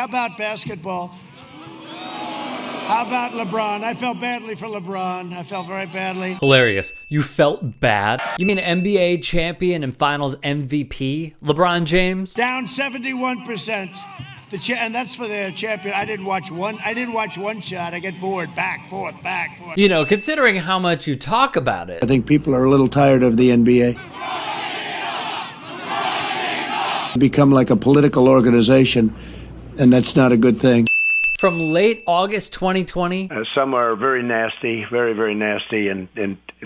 How about basketball? How about LeBron? I felt badly for LeBron. I felt very badly. Hilarious. You felt bad? You mean NBA champion and finals MVP, LeBron James? Down 71%. And that's for their champion. I didn't watch one shot. I get bored. Back, forth, back, forth. You know, considering how much you talk about it. I think people are a little tired of the NBA. Become like a political organization, and that's not a good thing. From late August 2020. Some are very nasty, very, very nasty, and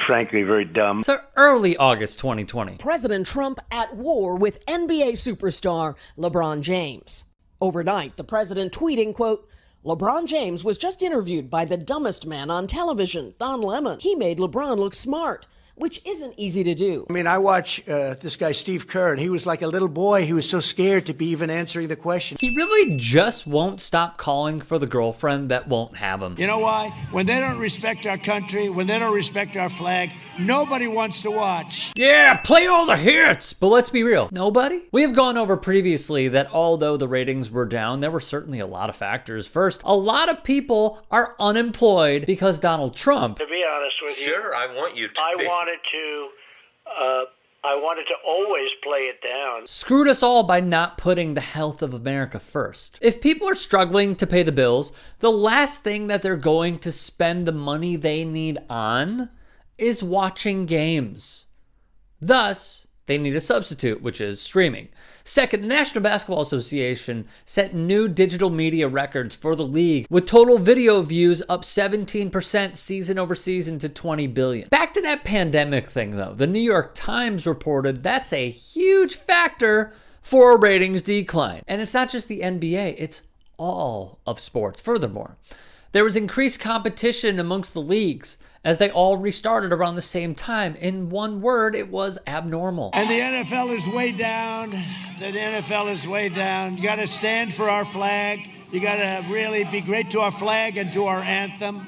frankly, very dumb. To early August 2020. President Trump at war with NBA superstar LeBron James. Overnight, the president tweeting, quote, LeBron James was just interviewed by the dumbest man on television, Don Lemon. He made LeBron look smart, which isn't easy to do. I mean, I watch this guy, Steve Kerr, and he was like a little boy. He was so scared to be even answering the question. He really just won't stop calling for the girlfriend that won't have him. You know why? When they don't respect our country, when they don't respect our flag, nobody wants to watch. Yeah, play all the hits! But let's be real, nobody? We have gone over previously that although the ratings were down, there were certainly a lot of factors. First, a lot of people are unemployed because Donald Trump. To be honest with you, sure, I want you to. I wanted to always play it down. Screwed us all by not putting the health of America first. If people are struggling to pay the bills, the last thing that they're going to spend the money they need on is watching games. Thus, they need a substitute, which is streaming. Second, the National Basketball Association set new digital media records for the league, with total video views up 17% season over season to 20 billion. Back to that pandemic thing, though. The New York Times reported that's a huge factor for a ratings decline. And it's not just the NBA, it's all of sports. Furthermore, there was increased competition amongst the leagues as they all restarted around the same time. In one word, it was abnormal. And the NFL is way down. The NFL is way down. You got to stand for our flag. You got to really be great to our flag and to our anthem.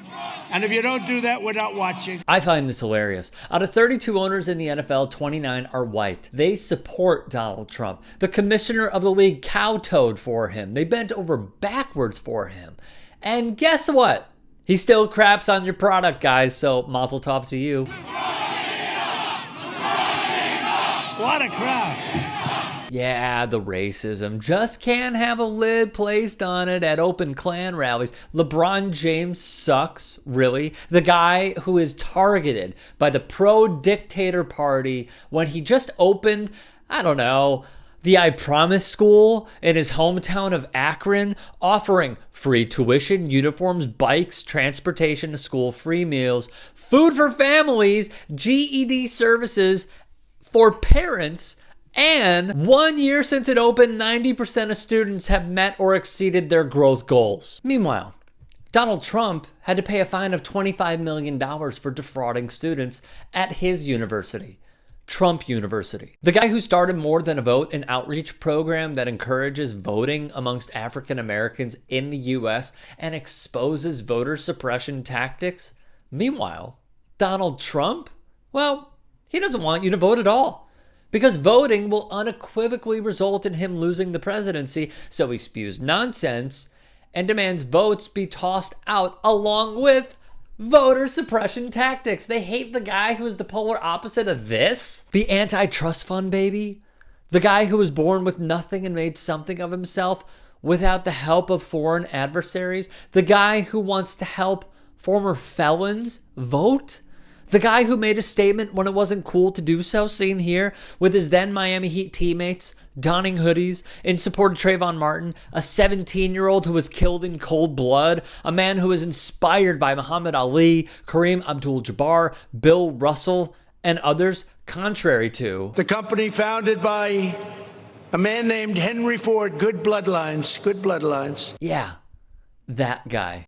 And if you don't do that, we're not watching. I find this hilarious. Out of 32 owners in the NFL, 29 are white. They support Donald Trump. The commissioner of the league kowtowed for him. They bent over backwards for him. And guess what? He still craps on your product, guys, so mazel tov to you. What a crowd. Yeah, the racism. Just can't have a lid placed on it at open Klan rallies. LeBron James sucks, really. The guy who is targeted by the pro-dictator party when he just opened, I don't know, the I Promise School in his hometown of Akron, offering free tuition, uniforms, bikes, transportation to school, free meals, food for families, GED services for parents, and 1 year since it opened, 90% of students have met or exceeded their growth goals. Meanwhile, Donald Trump had to pay a fine of $25 million for defrauding students at his university. Trump University. The guy who started More Than a Vote, an outreach program that encourages voting amongst African Americans in the US and exposes voter suppression tactics. Meanwhile, Donald Trump, well, he doesn't want you to vote at all because voting will unequivocally result in him losing the presidency, so he spews nonsense and demands votes be tossed out along with voter suppression tactics. They hate the guy who is the polar opposite of this. The antitrust fund baby. The guy who was born with nothing and made something of himself without the help of foreign adversaries. The guy who wants to help former felons vote. The guy who made a statement when it wasn't cool to do so, seen here with his then Miami Heat teammates donning hoodies in support of Trayvon Martin, a 17-year-old who was killed in cold blood, a man who was inspired by Muhammad Ali, Kareem Abdul-Jabbar, Bill Russell, and others, contrary to the company founded by a man named Henry Ford. Good bloodlines, good bloodlines. Yeah, that guy.